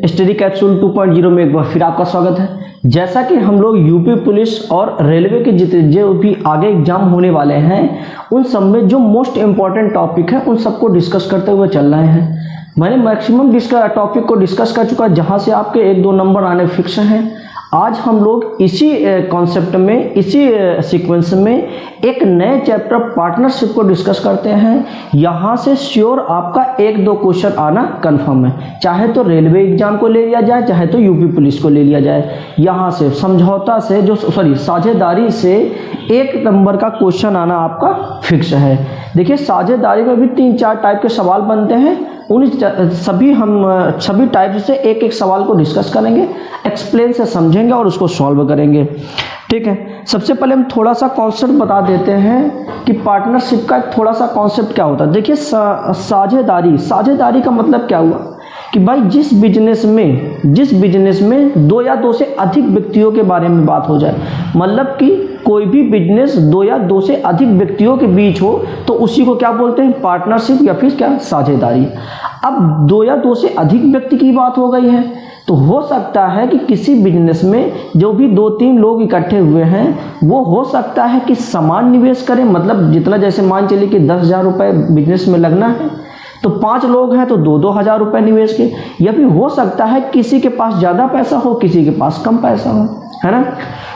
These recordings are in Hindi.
स्टडी कैप्सूल 2.0 में एक बार फिर आपका स्वागत है। जैसा कि हम लोग यूपी पुलिस और रेलवे के जो भी आगे एग्जाम होने वाले हैं उन सब में जो मोस्ट इम्पॉर्टेंट टॉपिक है उन सबको डिस्कस करते हुए चल रहे हैं। मैंने मैक्सिमम टॉपिक को डिस्कस कर चुका, जहां से आपके 1-2 नंबर आने फिक्स हैं। आज हम लोग इसी कॉन्सेप्ट में, इसी सीक्वेंस में एक नए चैप्टर पार्टनरशिप को डिस्कस करते हैं। यहाँ से श्योर आपका 1-2 क्वेश्चन आना कंफर्म है, चाहे तो रेलवे एग्जाम को ले लिया जाए, चाहे तो यूपी पुलिस को ले लिया जाए। यहाँ से समझौता से साझेदारी से 1 नंबर का क्वेश्चन आना आपका फिक्स है। देखिए, साझेदारी में भी 3-4 टाइप के सवाल बनते हैं। उन सभी टाइप से एक सवाल को डिस्कस करेंगे, एक्सप्लेन से समझेंगे और उसको सॉल्व करेंगे। ठीक है, सबसे पहले हम थोड़ा सा कॉन्सेप्ट बता देते हैं कि पार्टनरशिप का थोड़ा सा कॉन्सेप्ट क्या होता है। देखिए, साझेदारी का मतलब क्या हुआ कि भाई जिस बिजनेस में 2 या 2 से अधिक व्यक्तियों के बारे में बात हो जाए, मतलब कि कोई भी बिजनेस 2 या 2 से अधिक व्यक्तियों के बीच हो तो उसी को क्या बोलते हैं, पार्टनरशिप या फिर क्या, साझेदारी। अब 2 या 2 से अधिक व्यक्ति की बात हो गई है तो हो सकता है कि किसी बिजनेस में जो भी 2-3 लोग इकट्ठे हुए हैं वो हो सकता है कि समान निवेश करें, मतलब जितना, जैसे मान चलिए कि 10,000 रुपये बिजनेस में लगना है तो 5 लोग हैं तो 2-2 हज़ार रुपये निवेश के। या फिर हो सकता है किसी के पास ज़्यादा पैसा हो, किसी के पास कम पैसा हो, है ना।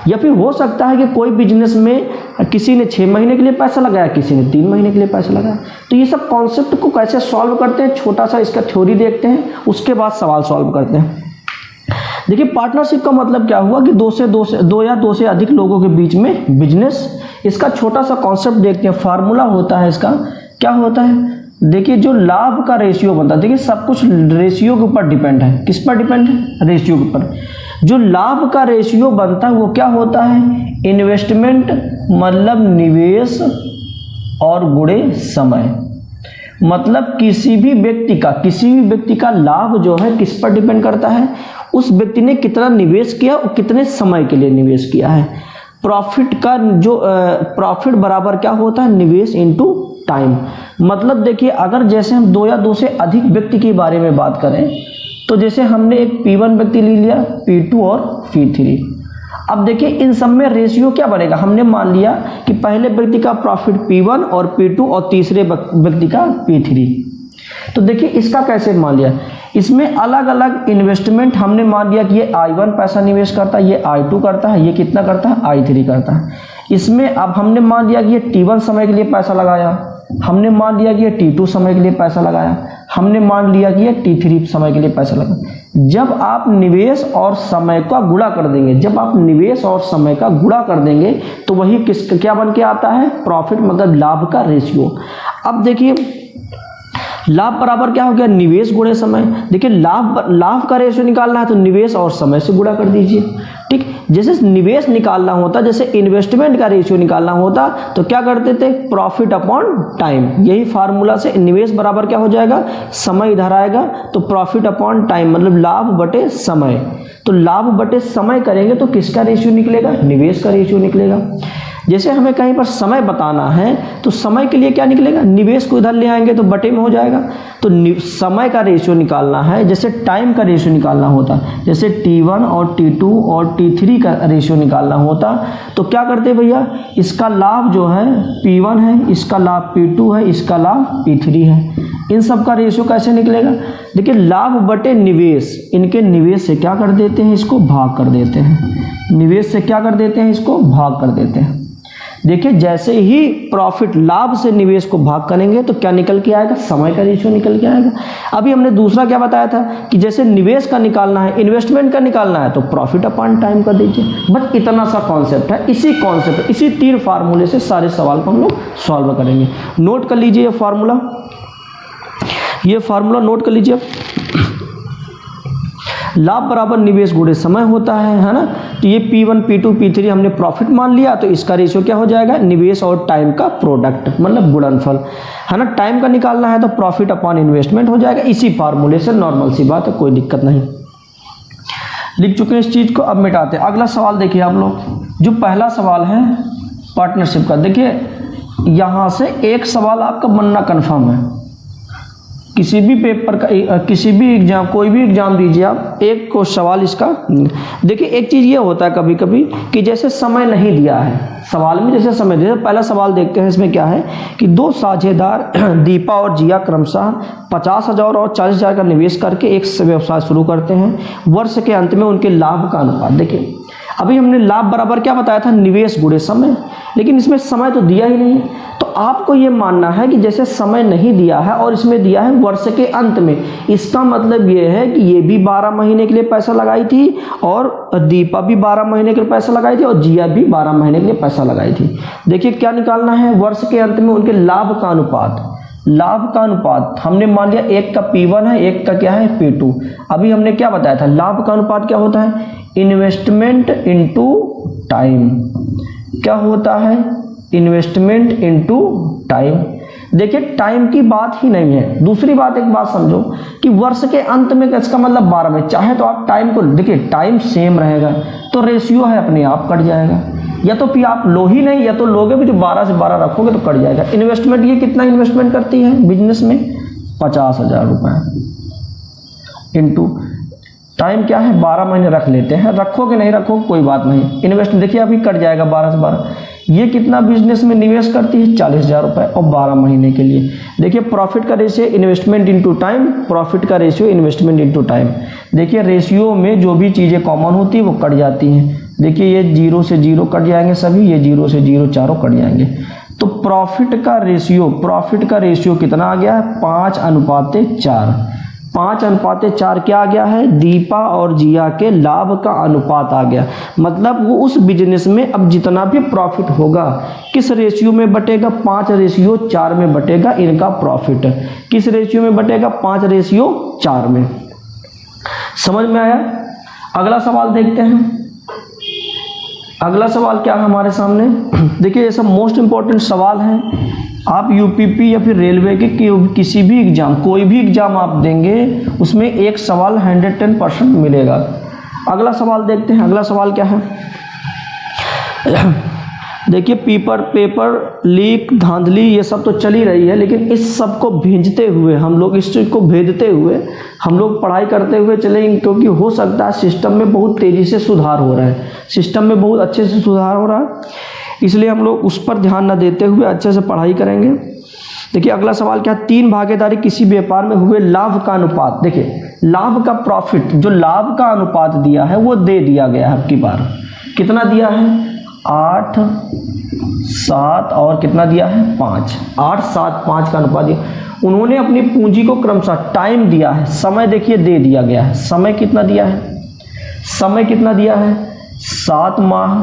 या फिर हो सकता है कि कोई बिजनेस में किसी ने 6 महीने के लिए पैसा लगाया, किसी ने 3 महीने के लिए पैसा लगाया। तो ये सब कॉन्सेप्ट को कैसे सॉल्व करते हैं, छोटा सा इसका थ्योरी देखते हैं, उसके बाद सवाल सॉल्व करते हैं। देखिए, पार्टनरशिप का मतलब क्या हुआ कि 2 या 2 से अधिक लोगों के बीच में बिजनेस। इसका छोटा सा कॉन्सेप्ट देखते हैं। फार्मूला होता है इसका, क्या होता है, देखिए जो लाभ का रेशियो बनता है, देखिए सब कुछ रेशियो के ऊपर डिपेंड है। किस पर डिपेंड है, रेशियो के ऊपर। जो लाभ का रेशियो बनता है वो क्या होता है, इन्वेस्टमेंट मतलब निवेश और गुणे समय। मतलब किसी भी व्यक्ति का लाभ जो है किस पर डिपेंड करता है, उस व्यक्ति ने कितना निवेश किया और कितने समय के लिए निवेश किया है। प्रॉफिट का जो प्रॉफिट बराबर क्या होता है, निवेश इनटू टाइम। मतलब देखिए, अगर जैसे हम 2 या 2 से अधिक व्यक्ति के बारे में बात करें तो जैसे हमने एक P1 व्यक्ति ले लिया, P2 और P3। अब देखिए इन सब में रेशियो क्या बनेगा, हमने मान लिया कि पहले व्यक्ति का प्रॉफिट P1 और P2 और तीसरे व्यक्ति का P3। तो देखिए इसका कैसे मान लिया, इसमें अलग अलग इन्वेस्टमेंट हमने मान लिया कि ये I1 पैसा निवेश करता है, ये I2 करता है, ये कितना करता है, I3 करता है। इसमें अब हमने मान लिया कि ये T1 समय के लिए पैसा लगाया, हमने मान लिया कि ये T2 समय के लिए पैसा लगाया, हमने मान लिया कि ये T3 समय के लिए पैसा लगाया। जब आप निवेश और समय का गुणा कर देंगे, तो वही क्या बन के आता है, प्रॉफिट मतलब लाभ का रेशियो। अब देखिए लाभ बराबर क्या हो गया, निवेश गुणे समय। देखिए लाभ का रेशियो निकालना है तो निवेश और समय से गुणा कर दीजिए। ठीक, जैसे निवेश निकालना होता, जैसे इन्वेस्टमेंट का रेशियो निकालना होता तो क्या करते थे, प्रॉफिट अपॉन टाइम। यही फार्मूला से निवेश बराबर क्या हो जाएगा, समय इधर आएगा तो प्रॉफिट अपॉन टाइम मतलब लाभ बटे समय। तो लाभ बटे समय करेंगे तो किसका रेशियो निकलेगा, निवेश का रेशियो निकलेगा। जैसे हमें कहीं पर समय बताना है तो समय के लिए क्या निकलेगा, निवेश को इधर ले आएंगे तो बटे में हो जाएगा। तो समय का रेशियो निकालना है, जैसे टाइम का रेशियो निकालना होता, जैसे T1 और T2 और T3 का रेशियो निकालना होता तो क्या करते भैया, इसका लाभ जो है P1 है, इसका लाभ P2 है, इसका लाभ P3 है। इन सब का रेशियो कैसे निकलेगा, देखिए लाभ बटे निवेश, इनके निवेश से क्या कर देते हैं, इसको भाग कर देते हैं। निवेश से क्या कर देते हैं, इसको भाग कर देते हैं। देखिए जैसे ही प्रॉफिट लाभ से निवेश को भाग करेंगे तो क्या निकल के आएगा, समय का रेशियो निकल के आएगा। अभी हमने दूसरा क्या बताया था कि जैसे निवेश का निकालना है, इन्वेस्टमेंट का निकालना है तो प्रॉफिट अपॉन टाइम कर दीजिए। बस इतना सा कॉन्सेप्ट है। इसी 3 फार्मूले से सारे सवाल को हम लोग सॉल्व करेंगे। नोट कर लीजिए ये फार्मूला नोट कर लीजिए। लाभ बराबर निवेश गुणे समय होता है ना। तो ये P1 P2 P3 हमने प्रॉफिट मान लिया तो इसका रेशियो क्या हो जाएगा, निवेश और टाइम का प्रोडक्ट मतलब गुणनफल, है ना। टाइम का निकालना है तो प्रॉफिट अपॉन इन्वेस्टमेंट हो जाएगा। इसी फार्मूले से, नॉर्मल सी बात है, कोई दिक्कत नहीं। लिख चुके हैं इस चीज़ को, अब मिटाते हैं। अगला सवाल देखिए आप लोग, जो पहला सवाल है पार्टनरशिप का। देखिए यहाँ से एक सवाल आपका बनना कन्फर्म है, किसी भी पेपर का, किसी भी एग्जाम, कोई भी एग्जाम दीजिए आप, एक को सवाल इसका देखिए। एक चीज़ ये होता है कभी कभी कि जैसे समय नहीं दिया है सवाल में, जैसे समय दिया। पहला सवाल देखते हैं, इसमें क्या है कि दो साझेदार दीपा और जिया क्रमशः 50,000 और 40,000 का निवेश करके एक व्यवसाय शुरू करते हैं। वर्ष के अंत में उनके लाभ का अनुपात, देखिए अभी हमने लाभ बराबर क्या बताया था, निवेश गुणे समय, लेकिन इसमें समय तो दिया ही नहीं। तो आपको ये मानना है कि जैसे समय नहीं दिया है और इसमें दिया है वर्ष के अंत में, इसका मतलब ये है कि ये भी 12 महीने के लिए पैसा लगाई थी और दीपा भी 12 महीने के लिए पैसा लगाई थी और जिया भी 12 महीने के लिए पैसा लगाई थी। देखिए क्या निकालना है, वर्ष के अंत में उनके लाभ का अनुपात। लाभ का अनुपात हमने मान लिया एक का P1 है, एक का क्या है P2। अभी हमने क्या बताया था, लाभ का अनुपात क्या होता है, इन्वेस्टमेंट इनटू टाइम। क्या होता है, इन्वेस्टमेंट इनटू टाइम। देखिए टाइम की बात ही नहीं है। दूसरी बात, एक बात समझो कि वर्ष के अंत में, इसका मतलब 12 में, चाहे तो आप टाइम को देखिए, टाइम सेम रहेगा तो रेशियो है अपने आप कट जाएगा, या तो फिर आप लो ही नहीं, या तो लोगे भी तो 12 से 12 रखोगे तो कट जाएगा। इन्वेस्टमेंट, ये कितना इन्वेस्टमेंट करती है बिजनेस में, 50,000 रुपये इंटू टाइम क्या है, 12 महीने रख लेते हैं, रखोगे नहीं रखोगे कोई बात नहीं। इन्वेस्ट देखिए अभी कट जाएगा 12 से 12। ये कितना बिजनेस में निवेश करती है, 40,000 रुपये और 12 महीने के लिए। देखिए प्रॉफिट का ratio investment into time, profit का रेशियो इन्वेस्टमेंट इनटू टाइम। देखिए रेशियो में जो भी चीज़ें कॉमन होती है वो कट जाती हैं। देखिए ये 0 से 0 कट जाएंगे सभी, ये 0 से 0 चारों कट जाएंगे। तो प्रॉफिट का रेशियो कितना आ गया है, 5:4। 5:4 क्या आ गया है, दीपा और जिया के लाभ का अनुपात आ गया। मतलब वो उस बिजनेस में अब जितना भी प्रॉफिट होगा किस रेशियो में बटेगा, 5:4 में बटेगा इनका प्रॉफिट। किस रेशियो में बटेगा, 5:4 में। समझ में आया। अगला सवाल देखते हैं। अगला सवाल क्या है हमारे सामने, देखिए ये सब मोस्ट इंपॉर्टेंट सवाल है। आप यूपीपी या फिर रेलवे के किसी भी एग्जाम, कोई भी एग्जाम आप देंगे उसमें एक सवाल 110% मिलेगा। अगला सवाल देखते हैं। अगला सवाल क्या है, देखिए पेपर लीक, धांधली ये सब तो चल ही रही है, लेकिन इस सब को भेजते हुए हम लोग, इस चीज़ को भेजते हुए हम लोग पढ़ाई करते हुए चलेंगे, क्योंकि हो सकता है सिस्टम में बहुत तेज़ी से सुधार हो रहा है, सिस्टम में बहुत अच्छे से सुधार हो रहा है, इसलिए हम लोग उस पर ध्यान न देते हुए अच्छे से पढ़ाई करेंगे। देखिए अगला सवाल क्या, 3 भागीदारी किसी व्यापार में हुए लाभ का अनुपात। देखिए लाभ का प्रॉफिट, जो लाभ का अनुपात दिया है वो दे दिया गया है। आपकी बार कितना दिया है, 8, 7 और कितना दिया है, 5। 8, 7, 5 का अनुपात दिया। उन्होंने अपनी पूंजी को क्रमशः, टाइम दिया है, समय देखिए दे दिया गया है। समय कितना दिया है, समय कितना दिया है, 7 माह,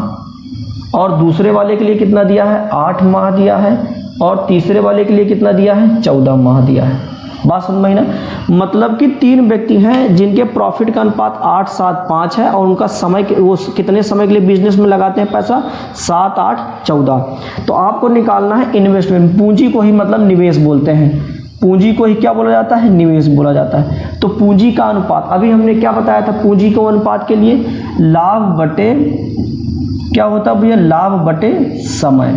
और दूसरे वाले के लिए कितना दिया है, 8 माह दिया है, और तीसरे वाले के लिए कितना दिया है, 14 माह दिया है। बात समझ में ना। मतलब कि 3 व्यक्ति हैं जिनके प्रॉफिट का अनुपात 8, 7, 5 है, और उनका समय, वो कितने समय के लिए बिजनेस में लगाते हैं पैसा, 7, 8, 14। तो आपको निकालना है इन्वेस्टमेंट, पूंजी को ही मतलब निवेश बोलते हैं, पूंजी को ही क्या बोला जाता है, निवेश बोला जाता है। तो पूंजी का अनुपात, अभी हमने क्या बताया था पूंजी को अनुपात के लिए, लाभ बटे क्या होता है भैया, लाभ बटे समय।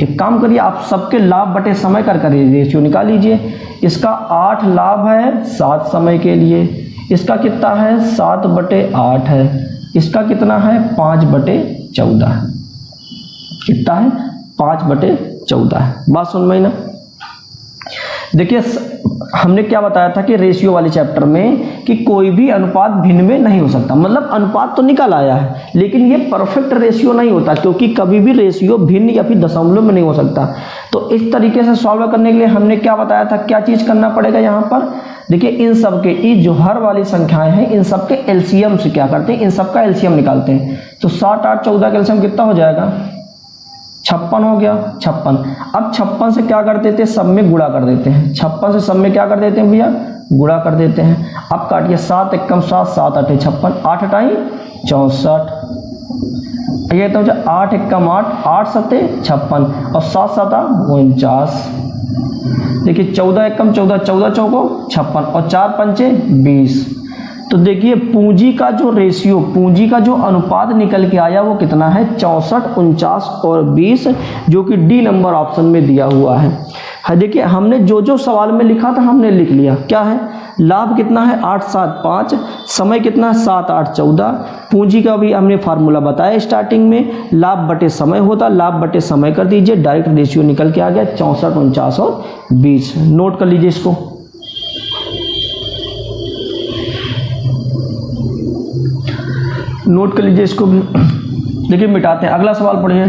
एक काम करिए, आप सबके लाभ बटे समय कर रेशियो निकाल लीजिए। इसका 8 लाभ है 7 समय के लिए, इसका कितना है 7/8 है, इसका कितना है 5/14 है, कितना है 5/14 है। बात सुन में ना। देखिए हमने क्या बताया था कि रेशियो वाले चैप्टर में कि कोई भी अनुपात भिन्न में नहीं हो सकता। मतलब अनुपात तो निकल आया है, लेकिन ये परफेक्ट रेशियो नहीं होता, क्योंकि कभी भी रेशियो भिन्न या फिर दशमलव में नहीं हो सकता। तो इस तरीके से सॉल्व करने के लिए हमने क्या बताया था, क्या चीज़ करना पड़ेगा यहाँ पर। देखिए इन सब के, ये जो हर वाली संख्याएं हैं, इन सब के एलसीएम से क्या करते हैं, इन सब का एलसीएम निकालते हैं। तो 7, 8, 14 का एलसीएम कितना हो जाएगा, 56 हो गया, 56। अब 56 से क्या कर देते हैं, सब में गुणा कर देते हैं। 56 से सब में क्या कर देते हैं भैया, गुणा कर देते हैं। अब काटिए, 7 एकम 7, 7 8 56, 8 8 64। ये तो 8 एकम 8, 8 7 56 और 7 7 49। देखिए 14 एकम 14, 14 चौको 56 और 4 पंचे 20। तो देखिए पूंजी का जो रेशियो, पूंजी का जो अनुपात निकल के आया वो कितना है, 64, 49 और 20, जो कि डी नंबर ऑप्शन में दिया हुआ है। है। देखिए हमने जो जो सवाल में लिखा था हमने लिख लिया। क्या है, लाभ कितना है 8 7 5, समय कितना है 7 8 14, पूंजी का भी हमने फार्मूला बताया स्टार्टिंग में, लाभ बटे समय होता, लाभ बटे समय कर दीजिए, डायरेक्ट रेशियो निकल के आ गया 64 49 और 20। नोट कर लीजिए इसको। नोट कर लीजिए इसको भी। देखिए मिटाते हैं, अगला सवाल पढ़िए।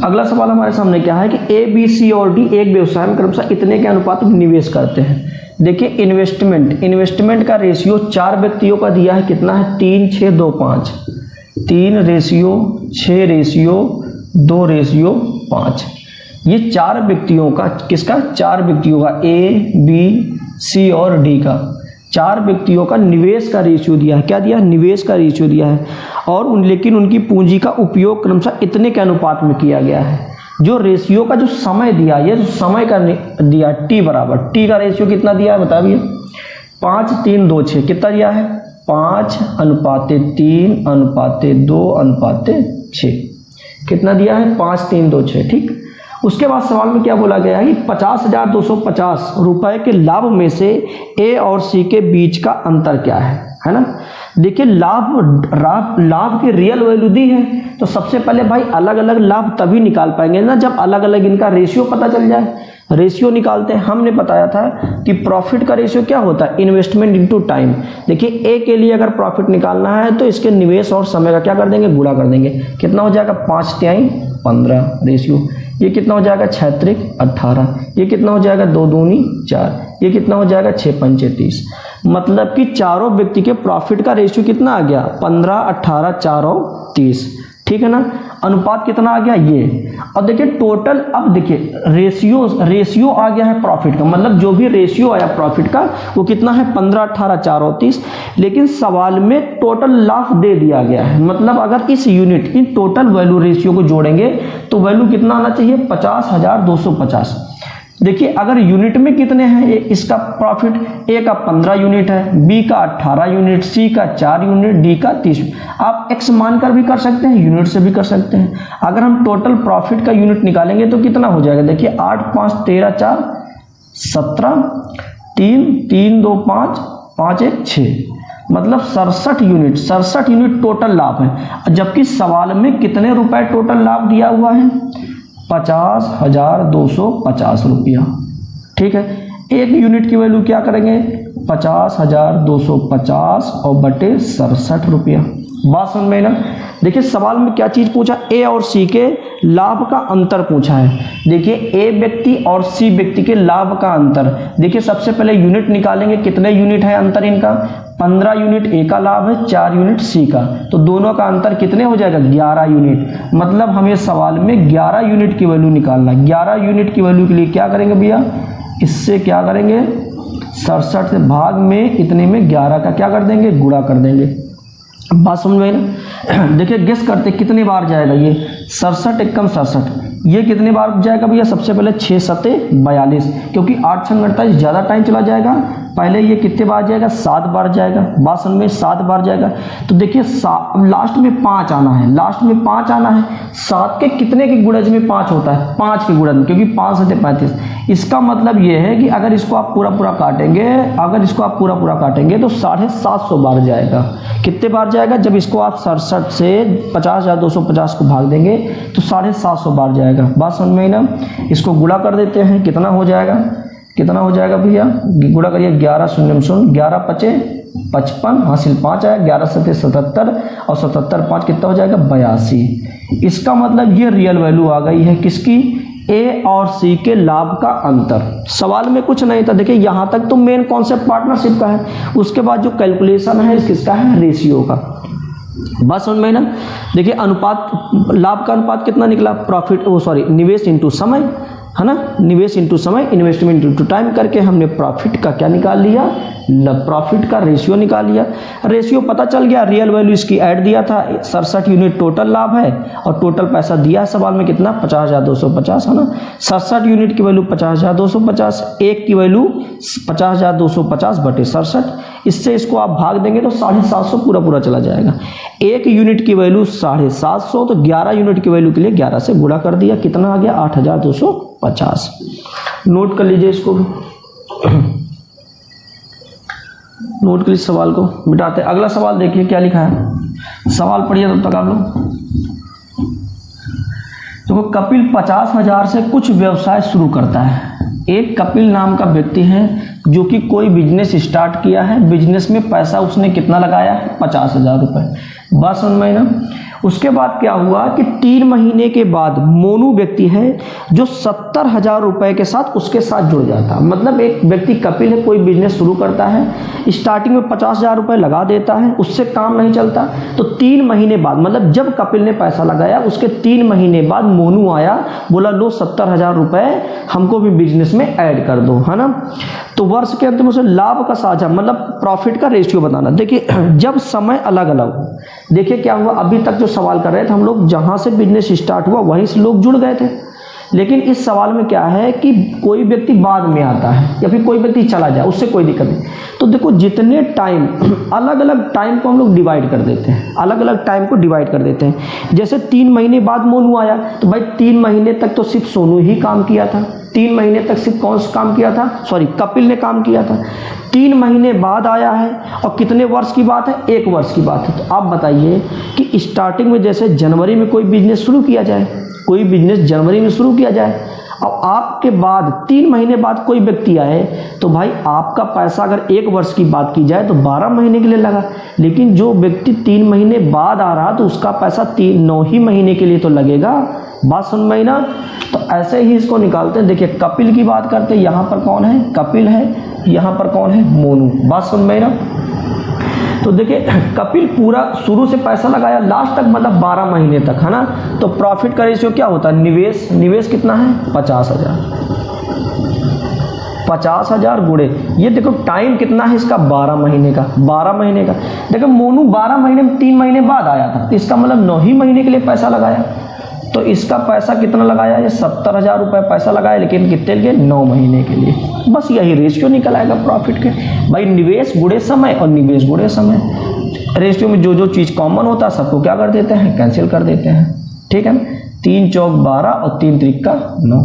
अगला सवाल हमारे सामने क्या है कि ए बी सी और डी एक व्यवसाय में क्रमशः इतने के अनुपात में निवेश करते हैं। देखिए इन्वेस्टमेंट का रेशियो 4 व्यक्तियों का दिया है, कितना है 3 6 2 5, 3 रेशियो 6 रेशियो 2 रेशियो 5। ये 4 व्यक्तियों का, किसका, 4 व्यक्तियों का, ए बी सी और डी का 4 व्यक्तियों का निवेश का रेशियो दिया है। क्या दिया है, निवेश का रेशियो दिया है। और लेकिन उनकी पूंजी का उपयोग क्रमशः इतने के अनुपात में किया गया है। जो रेशियो का जो समय दिया है, जो समय का दिया टी बराबर, टी का रेशियो कितना दिया है बताइए, 5 3 2 6, कितना दिया है 5:3:2:6, कितना दिया है 5 3 2 6। ठीक, उसके बाद सवाल में क्या बोला गया है कि 50,250 रुपए के लाभ में से ए और सी के बीच का अंतर क्या है ना। देखिए लाभ की रियल वैल्यू दी है, तो सबसे पहले भाई अलग अलग लाभ तभी निकाल पाएंगे ना जब अलग अलग इनका रेशियो पता चल जाए। रेशियो निकालते हैं, हमने बताया था कि प्रॉफिट का रेशियो क्या होता है, इन्वेस्टमेंट इनटू टाइम। देखिए ए के लिए अगर प्रॉफिट निकालना है तो इसके निवेश और समय का क्या कर देंगे, गुणा कर देंगे। कितना हो जाएगा 5 तिहाई 15 रेशियो। ये कितना हो जाएगा 6 त्रिक 18, ये कितना हो जाएगा 2 दूनी 4, ये कितना हो जाएगा 6 पंचे 30। मतलब कि चारों व्यक्ति के प्रॉफिट का रेशियो कितना आ गया 15 18 4 और 30। ठीक है ना, अनुपात कितना आ गया ये। और देखिए टोटल, अब देखिए रेशियो आ गया है प्रॉफिट का, मतलब जो भी रेशियो आया प्रॉफिट का वो कितना है 15 18 4 और 30। लेकिन सवाल में टोटल लाभ दे दिया गया है, मतलब अगर इस unit in total value ratio को जोड़ेंगे तो वैल्यू कितना आना चाहिए 50,250। देखिए अगर यूनिट में कितने हैं, इसका प्रॉफिट, ए का 15 यूनिट है, बी का 18 यूनिट, सी का 4 यूनिट, डी का 30। आप एक्स मानकर भी कर सकते हैं, यूनिट से भी कर सकते हैं। अगर हम टोटल प्रॉफिट का यूनिट निकालेंगे तो कितना हो जाएगा, देखिए 8 5 13 4 17, 3 3 2 5 5 1 6, मतलब 67 यूनिट टोटल लाभ है। जबकि सवाल में कितने रुपए टोटल लाभ दिया हुआ है 50,250 रुपया। ठीक है, एक यूनिट की वैल्यू क्या करेंगे 50,250 और बटे 67 रुपया। बात समझ में ना। देखिए सवाल में क्या चीज पूछा, ए और सी के लाभ का अंतर पूछा है। देखिए ए व्यक्ति और सी व्यक्ति के लाभ का अंतर। देखिए सबसे पहले यूनिट निकालेंगे, कितने यूनिट है अंतर इनका, 15 यूनिट ए का लाभ है, 4 यूनिट सी का, तो दोनों का अंतर कितने हो जाएगा 11 यूनिट। मतलब हमें सवाल में 11 यूनिट की वैल्यू निकालना है। 11 यूनिट की वैल्यू के लिए क्या करेंगे भैया, इससे क्या करेंगे 67 से भाग में इतने में 11 का क्या कर देंगे, गुणा कर देंगे। बात समझ में ना। देखिए गेस करते कितनी बार जाएगा ये 67 एकम 67, ये कितने बार जाएगा भैया, सबसे पहले 6 7 42, क्योंकि 8 6 48 ज़्यादा टाइम चला जाएगा। पहले ये कितने बार जाएगा 7 बार जाएगा। बात समझ में 7 बार जाएगा। तो देखिए लास्ट में 5 आना है, लास्ट में 5 आना है। 7 के कितने के गुणज में 5 होता है, 5 के गुणज में, क्योंकि 5 7 35। इसका मतलब ये है कि अगर इसको आप पूरा पूरा काटेंगे, तो 750 बार जाएगा। कितने बार जाएगा, जब इसको आप 67 से 50,250 को भाग देंगे तो 750 बार जाएगा। बात समझ में ना। इसको गुणा कर देते हैं, कितना हो जाएगा भैया, गुणा करिए 11 0 0, 11 5 55, हासिल 5 आया, 11 7 77 और 77 5 कितना हो जाएगा 82। इसका मतलब ये रियल वैल्यू आ गई है किसकी, ए और सी के लाभ का अंतर। सवाल में कुछ नहीं था। देखिए यहाँ तक तो मेन कॉन्सेप्ट पार्टनरशिप का है, उसके बाद जो कैलकुलेशन है किसका है, रेशियो का। बस समझ में ना। देखिए अनुपात, लाभ का अनुपात कितना निकला, निवेश इंटू समय, है ना, निवेश इंटू समय, इन्वेस्टमेंट इंटू टाइम करके हमने प्रॉफिट का क्या निकाल लिया, प्रॉफिट का रेशियो निकाल लिया। रेशियो पता चल गया, रियल वैल्यू इसकी ऐड दिया था, 67 यूनिट टोटल लाभ है और टोटल पैसा दिया है सवाल में कितना 50,250, है ना। 67 यूनिट की वैल्यू 50,250, एक की वैल्यू 50,250 बटे 67, इससे इसको आप भाग देंगे तो 750 पूरा पूरा चला जाएगा। 1 यूनिट की वैल्यू 750, तो 11 यूनिट की वैल्यू के लिए 11 से गुणा कर दिया, कितना आ गया 8250। नोट कर लीजिए इसको, नोट कर लीजिए सवाल को, मिटाते। अगला सवाल देखिए क्या लिखा है, सवाल पढ़िए तब तक आप लोग। तो कपिल 50,000 से कुछ व्यवसाय शुरू करता है। एक कपिल नाम का व्यक्ति है जो कि कोई बिजनेस स्टार्ट किया है, बिजनेस में पैसा उसने कितना लगाया है 50,000 रुपये। बात समझ में आई ना। उसके बाद क्या हुआ कि 3 महीने के बाद मोनू व्यक्ति है जो 70,000 रुपये के साथ उसके साथ जुड़ जाता है। मतलब एक व्यक्ति कपिल है, कोई बिजनेस शुरू करता है, स्टार्टिंग में 50,000 रुपये लगा देता है, उससे काम नहीं चलता, तो 3 महीने बाद, मतलब जब कपिल ने पैसा लगाया उसके 3 महीने बाद मोनू आया, बोला लो 70,000 रुपये हमको भी बिजनेस में ऐड कर दो, है ना। तो वर्ष के अंत में उसे लाभ का साझा, मतलब प्रॉफिट का रेशियो बताना। देखिए जब समय अलग अलग हो, देखिए क्या हुआ, अभी तक जो सवाल कर रहे थे हम लोग, जहां से बिजनेस स्टार्ट हुआ वहीं से लोग जुड़ गए थे, लेकिन इस सवाल में क्या है कि कोई व्यक्ति बाद में आता है या फिर कोई व्यक्ति चला जाए, उससे कोई दिक्कत नहीं। तो देखो जितने टाइम, अलग अलग टाइम को हम लोग डिवाइड कर देते हैं, अलग अलग टाइम को डिवाइड कर देते हैं। जैसे 3 महीने बाद मोनू आया, तो भाई 3 महीने तक तो सिर्फ सोनू ही काम किया था, 3 महीने तक सिर्फ कौन सा काम किया था, सॉरी कपिल ने काम किया था। 3 महीने बाद आया है, और कितने वर्ष की बात है, 1 वर्ष की बात है। तो आप बताइए कि स्टार्टिंग में जैसे जनवरी में कोई बिजनेस शुरू किया जाए, कोई बिजनेस जनवरी में शुरू किया जाए, अब आपके बाद 3 महीने बाद कोई व्यक्ति आए, तो भाई आपका पैसा अगर 1 वर्ष की बात की जाए तो 12 महीने के लिए लगा, लेकिन जो व्यक्ति 3 महीने बाद आ रहा तो उसका पैसा 9 ही महीने के लिए तो लगेगा। बात सुन में ना। तो ऐसे ही इसको निकालते हैं। देखिए कपिल की बात करते हैं, यहाँ पर कौन है, कपिल है, यहाँ पर कौन है, मोनू। बात सुन में ना। तो देखिए कपिल पूरा शुरू से पैसा लगाया लास्ट तक, मतलब 12 महीने तक, है ना। तो प्रॉफिट का रेशियो क्या होता है, निवेश, निवेश कितना है 50,000, 50,000 गुणे ये देखो टाइम कितना है इसका 12 महीने का, 12 महीने का। देखो मोनू 12 महीने में 3 महीने बाद आया था, इसका मतलब 9 ही महीने के लिए पैसा लगाया। तो इसका पैसा कितना लगाया, ये 70,000 रुपये पैसा लगाया, लेकिन कितने के लिए, 9 महीने के लिए। बस यही रेशियो निकल आएगा प्रॉफिट के। भाई निवेश गुणे समय और निवेश गुणे समय, रेशियो में जो जो चीज़ कॉमन होता है सबको क्या कर देते हैं, कैंसिल कर देते हैं, ठीक है ना। 3 चौक 12 और 3 त्रिक का 9,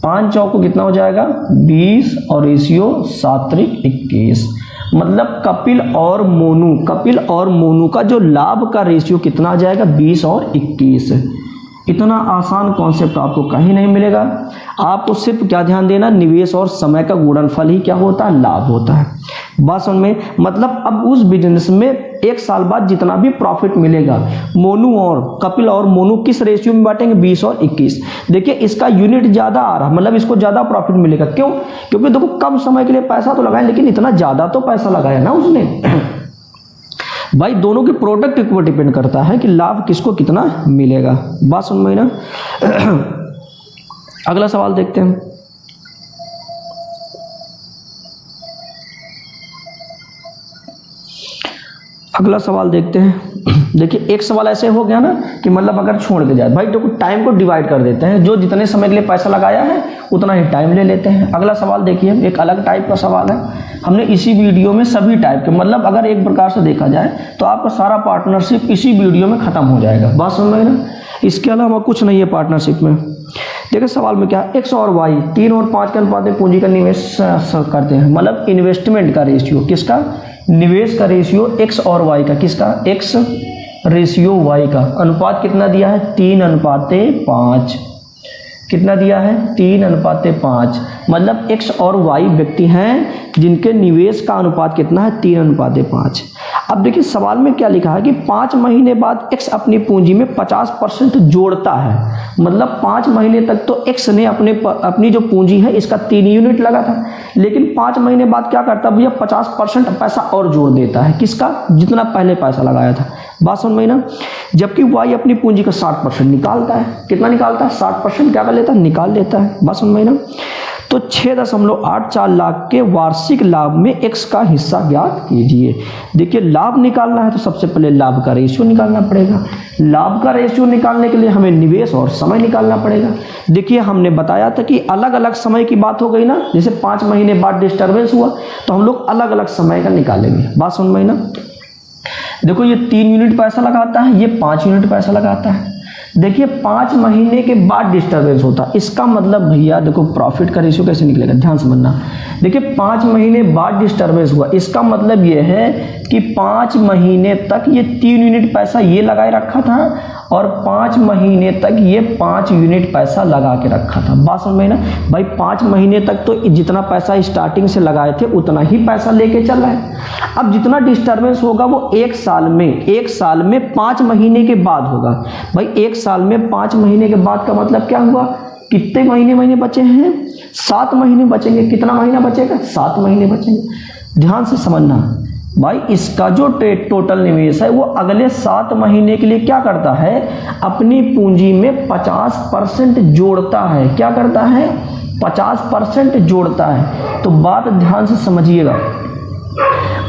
5 चौक को कितना हो जाएगा 20 और रेशियो 7 त्रिक 21। मतलब कपिल और मोनू का जो लाभ का रेशियो कितना आ जाएगा 20 और 21। इतना आसान कॉन्सेप्ट आपको कहीं नहीं मिलेगा। आपको सिर्फ क्या ध्यान देना, निवेश और समय का गुणनफल ही क्या होता है, लाभ होता है। बात समझ में। मतलब अब उस बिजनेस में 1 साल बाद जितना भी प्रॉफिट मिलेगा, मोनू और कपिल और मोनू किस रेशियो में बांटेंगे, 20 और 21। देखिए इसका यूनिट ज़्यादा आ रहा, मतलब इसको ज़्यादा प्रॉफिट मिलेगा। क्यों, क्योंकि देखो कम समय के लिए पैसा तो लगाया, लेकिन इतना ज़्यादा तो पैसा लगाया ना उसने। भाई दोनों के प्रोडक्ट के ऊपर डिपेंड करता है कि लाभ किसको कितना मिलेगा। बात समझ में ना। अगला सवाल देखते हैं। अगला सवाल देखते हैं। देखिए एक सवाल ऐसे हो गया ना कि मतलब अगर छोड़ के जाए, भाई देखो टाइम को डिवाइड कर देते हैं, जो जितने समय के लिए पैसा लगाया है उतना ही टाइम ले लेते हैं। अगला सवाल देखिए, एक अलग टाइप का सवाल है। हमने इसी वीडियो में सभी टाइप के, मतलब अगर एक प्रकार से देखा जाए तो आपका सारा पार्टनरशिप इसी वीडियो में खत्म हो जाएगा। बात समझ में ना। इसके अलावा कुछ नहीं है पार्टनरशिप में। देखिए सवाल में क्या, एक्स और वाई 3 और 5 के अनुपात में पूंजी का निवेश करते हैं। मतलब इन्वेस्टमेंट का रेशियो किसका, निवेश का रेशियो एक्स और वाई का, किसका, एक्स रेशियो वाई का। अनुपात कितना दिया है, 3:5। कितना दिया है, 3:5। मतलब एक्स और वाई व्यक्ति हैं जिनके निवेश का अनुपात कितना है, 3:5। अब देखिए सवाल में क्या लिखा है कि 5 महीने बाद एक्स अपनी पूंजी में 50% जोड़ता है। मतलब 5 महीने तक तो एक्स ने अपनी जो पूंजी है इसका 3 यूनिट लगा था, लेकिन 5 महीने बाद क्या करता है भैया, 50% पैसा और जोड़ देता है। किसका, जितना पहले पैसा लगाया था। बात समझ में ना। जबकि वाई अपनी पूंजी का 60% निकालता है। कितना निकालता है, 60% क्या कर लेता है, निकाल लेता है। बात समझ में ना। तो 6.84 लाख के वार्षिक लाभ में x का हिस्सा ज्ञात कीजिए। देखिए लाभ निकालना है तो सबसे पहले लाभ का रेशियो निकालना पड़ेगा। लाभ का रेशियो निकालने के लिए हमें निवेश और समय निकालना पड़ेगा। देखिए हमने बताया था कि अलग अलग समय की बात हो गई ना, जैसे 5 महीने बाद डिस्टर्बेंस हुआ तो हम लोग अलग अलग समय का निकालेंगे। बात समझ में आई ना। देखो ये 3 यूनिट पैसा लगाता है, ये 5 यूनिट पैसा लगाता है। देखिए 5 महीने के बाद डिस्टर्बेंस होता है, इसका मतलब भैया देखो प्रॉफिट का रेशियो कैसे निकलेगा, ध्यान समझना। देखिए 5 महीने बाद डिस्टर्बेंस हुआ, इसका मतलब ये है कि 5 महीने तक ये 3 यूनिट पैसा ये लगाए रखा था और 5 महीने तक ये 5 यूनिट पैसा लगा के रखा था। बात समझ में ना भाई, 5 महीने तक तो जितना पैसा स्टार्टिंग से लगाए थे उतना ही पैसा लेके चल रहा है। अब जितना डिस्टर्बेंस होगा वो 1 साल में 5 महीने के बाद होगा। भाई 1 साल में 5 महीने के बाद का मतलब क्या हुआ, कितने महीने बचे हैं, 7 महीने बचेंगे। कितना महीना बचेगा, 7 महीने बचेंगे। ध्यान से समझना भाई, इसका जो टोटल निवेश है वो अगले 7 महीने के लिए क्या करता है, अपनी पूंजी में 50% जोड़ता है। क्या करता है, 50% जोड़ता है। तो बात ध्यान से समझिएगा,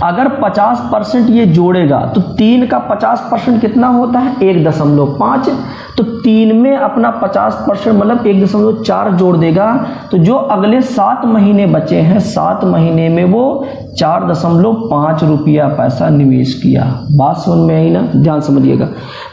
अगर 50% ये जोड़ेगा तो 3 का 50% कितना होता है, 1.5। तो 3 में अपना 50% मतलब 1.4 जोड़ देगा। तो जो अगले 7 महीने बचे हैं, 7 महीने में वो 4.5 रुपया पैसा निवेश किया। बात समझ में आई ना, ध्यान समझिएगा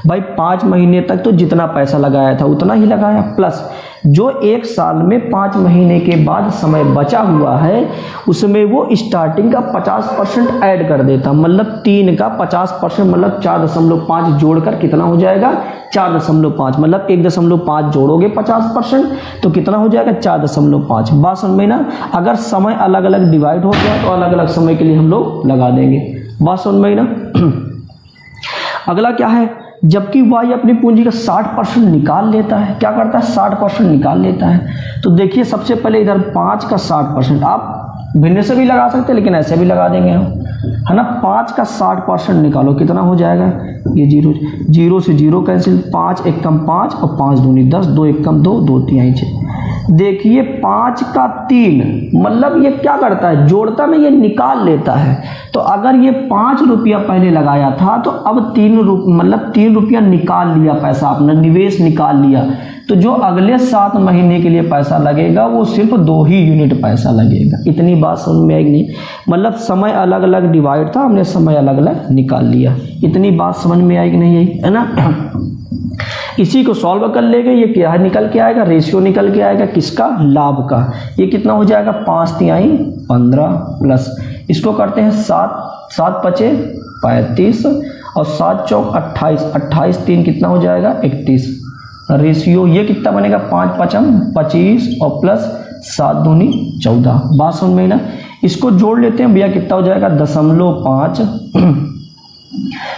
भाई। 5 महीने तक तो जितना पैसा लगाया था उतना ही लगाया, प्लस जो 1 साल में 5 महीने के बाद समय बचा हुआ है उसमें वो स्टार्टिंग का 50% ऐड कर देता। मतलब 3 का 50% मतलब 4.5 जोड़कर कितना हो जाएगा, 4.5। मतलब 1.5 जोड़ोगे 50% तो कितना हो जाएगा, 4.5। बात समझ में ना। अगर समय अलग अलग डिवाइड हो गया तो अलग अलग समय के लिए हम लोग लगा देंगे। बात समझ में ना। अगला क्या है, जबकि y अपनी पूंजी का 60% निकाल लेता है। क्या करता है, 60% निकाल लेता है। तो देखिए सबसे पहले इधर 5 का 60%, आप भिन्न से भी लगा सकते हैं लेकिन ऐसे भी लगा देंगे हम, है ना। 5 का 60% निकालो, कितना हो जाएगा, ये 0 से 0 कैंसिल, 5 1 कम 5 और 5 दूनी 10, 2 1 कम 2, 2 3 6। देखिए 5 का 3 मतलब ये क्या करता है, जोड़ता में ये निकाल लेता है। तो अगर ये 5 रुपया पहले लगाया था तो अब 3 रुपया निकाल लिया, पैसा अपना निवेश निकाल लिया। तो जो अगले 7 महीने के लिए पैसा लगेगा वो सिर्फ 2 ही यूनिट पैसा लगेगा। इतनी बात समझ में आएगी नहीं, मतलब समय अलग अलग डिवाइड था, हमने समय अलग अलग निकाल लिया। इतनी बात समझ में आएगी नहीं, आई है ना। इसी को सॉल्व कर लेंगे, ये क्या है, निकल के आएगा, रेशियो निकल के आएगा किसका, लाभ का। ये कितना हो जाएगा, 5 तिहाई 15 प्लस इसको करते हैं 7 पचे 35 और 7 चौक 28, 28 3 कितना हो जाएगा, 31। रेशियो ये कितना बनेगा, 5 पचम 25 और प्लस 7 दूनी 14। बात समझ में ना। इसको जोड़ लेते हैं भैया, कितना हो जाएगा, 0.5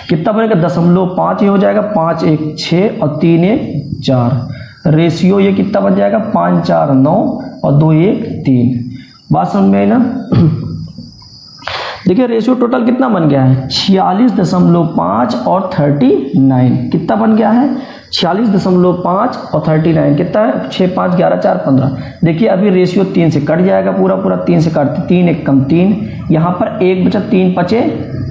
कितना बनेगा, 0.5 ये हो जाएगा, 5 1 6 और 3 1 4। रेशियो ये कितना बन जाएगा, 5 4 9 और 2 1 3। बात समझ में आई ना। देखिए रेशियो टोटल कितना बन गया है, 46.5 और 39 कितना बन गया है, 46.5 और 39 कितना है, 6 5 11 4 15। देखिए अभी रेशियो 3 से कट जाएगा, पूरा 3 से कटते, 3 1 कम 3, यहाँ पर 1 बचा, 3 पचे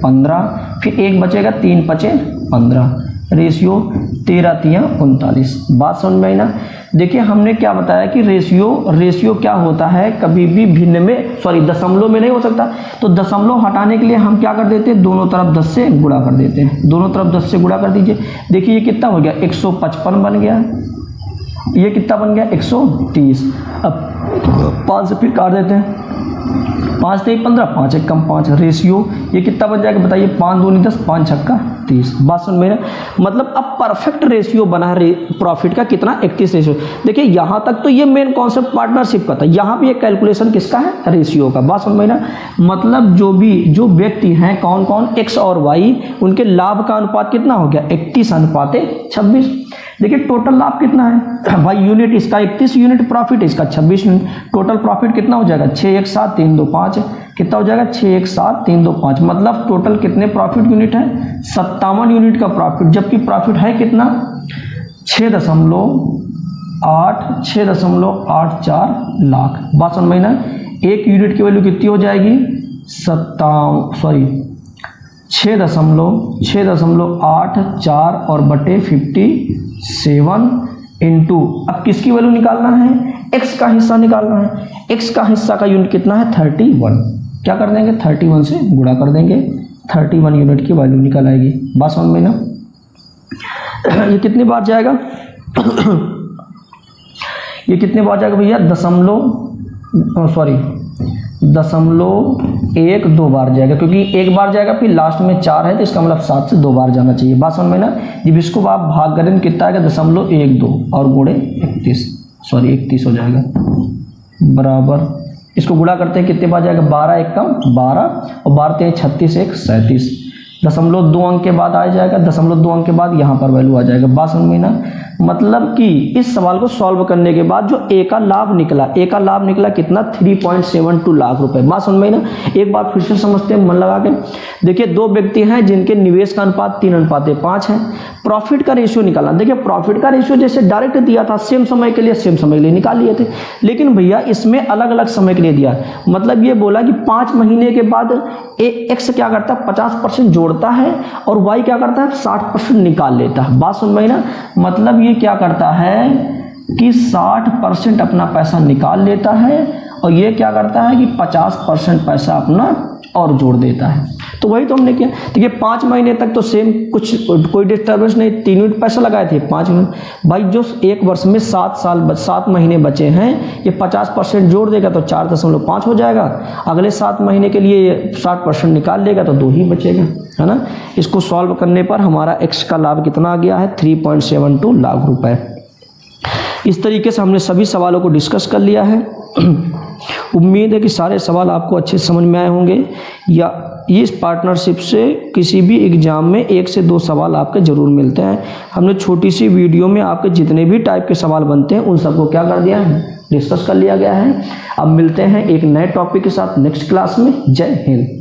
15, फिर 1 बचेगा, 3 पचे 15। रेशियो 13 3 39। बात समझ में आई ना। देखिए हमने क्या बताया कि रेशियो क्या होता है, कभी भी भिन्न में दशमलव में नहीं हो सकता। तो दशमलव हटाने के लिए हम क्या कर देते हैं, दोनों तरफ 10 से गुणा कर देते हैं। दोनों तरफ 10 से गुणा कर दीजिए। देखिए ये कितना हो गया, 155 बन गया। ये कितना बन गया, 130। अब 5 से फिर काट देते हैं, 5 3 15, 5 1 कम 5। रेशियो ये कितना बन जाएगा बताइए, 5 दूनी 10, 5 छक्का 30। बात सुन मेरे, मतलब अब परफेक्ट रेशियो बना है प्रॉफिट का, कितना, 31 रेशियो। देखिए यहाँ तक तो ये मेन कॉन्सेप्ट पार्टनरशिप का था, यहाँ भी एक कैलकुलेशन किसका है, रेशियो का। बात सुन मेरा, मतलब जो व्यक्ति हैं कौन कौन, एक्स और वाई, उनके लाभ का अनुपात कितना हो गया, 31:26। देखिए टोटल लाभ कितना है भाई, यूनिट इसका 31 यूनिट, प्रॉफिट इसका 26 यूनिट। टोटल प्रॉफिट कितना हो जाएगा, 6 1 7 3 2 5। कितना हो जाएगा, 6 1 7 3 2 5। मतलब टोटल कितने प्रॉफिट यूनिट है, 57 यूनिट का प्रॉफिट। जबकि प्रॉफिट है कितना, 6.84 6.84 लाख। बात समझ में ना, एक यूनिट की वैल्यू कितनी हो जाएगी 6.84 और बटे 57 इंटू, अब किसकी वैल्यू निकालना है, x का हिस्सा निकालना है। x का हिस्सा का यूनिट कितना है 31, क्या कर देंगे 31 से गुणा कर देंगे, 31 यूनिट की वैल्यू निकल आएगी। बात समझ में ना, ये कितनी बार जाएगा ये कितने बार जाएगा भैया, 0.12 बार जाएगा, क्योंकि एक बार जाएगा फिर लास्ट में 4 है तो इसका मतलब 7 से 2 बार जाना चाहिए। बात समझ में ना, जब इसको आप भाग करें कितना आएगा 0.12 और गुणे 31 हो जाएगा, बराबर इसको गुणा करते हैं कितने बार जाएगा 12 एकम 12 और 12 3 36 1 37, 0.2 अंक के बाद आ जाएगा, 0.2 अंक के बाद यहाँ पर वैल्यू आ जाएगा। बात समझ में ना, मतलब कि इस सवाल को सॉल्व करने के बाद जो ए का लाभ निकला कितना 3.72 लाख रुपए। बात समझ में ना, एक बार फिर से समझते हैं मन लगा के। देखिए दो व्यक्ति हैं जिनके निवेश का अनुपात 3:5 है। प्रॉफिट का रेशियो निकालना, देखिए प्रॉफिट का रेशियो जैसे डायरेक्ट दिया था सेम समय के लिए निकाल लिए थे, लेकिन भैया इसमें अलग अलग समय के लिए दिया, मतलब ये बोला कि 5 महीने के बाद एक्स क्या करता है 50% जोड़ता है और वाई क्या करता है 60% निकाल लेता है। बात समझ में ना, मतलब ये क्या करता है कि 60% अपना पैसा निकाल लेता है और ये क्या करता है कि 50% पैसा अपना और जोड़ देता है। तो वही तो हमने किया। देखिए 5 महीने तक तो सेम कोई डिस्टर्बेंस नहीं, 3 यूनिट पैसा लगाए थे 5 यूनिट। भाई जो एक वर्ष में 7 महीने बचे हैं ये 50% जोड़ देगा तो 4.5 हो जाएगा, अगले 7 महीने के लिए ये 60% निकाल लेगा तो 2 ही बचेगा, है ना। इसको सॉल्व करने पर हमारा एक्स का लाभ कितना आ गया है 3.72 लाख रुपए। इस तरीके से हमने सभी सवालों को डिस्कस कर लिया है। उम्मीद है कि सारे सवाल आपको अच्छे समझ में आए होंगे, या इस पार्टनरशिप से किसी भी एग्जाम में 1 से 2 सवाल आपके ज़रूर मिलते हैं। हमने छोटी सी वीडियो में आपके जितने भी टाइप के सवाल बनते हैं उन सबको क्या कर दिया है, डिस्कस कर लिया गया है। अब मिलते हैं एक नए टॉपिक के साथ नेक्स्ट क्लास में। जय हिंद।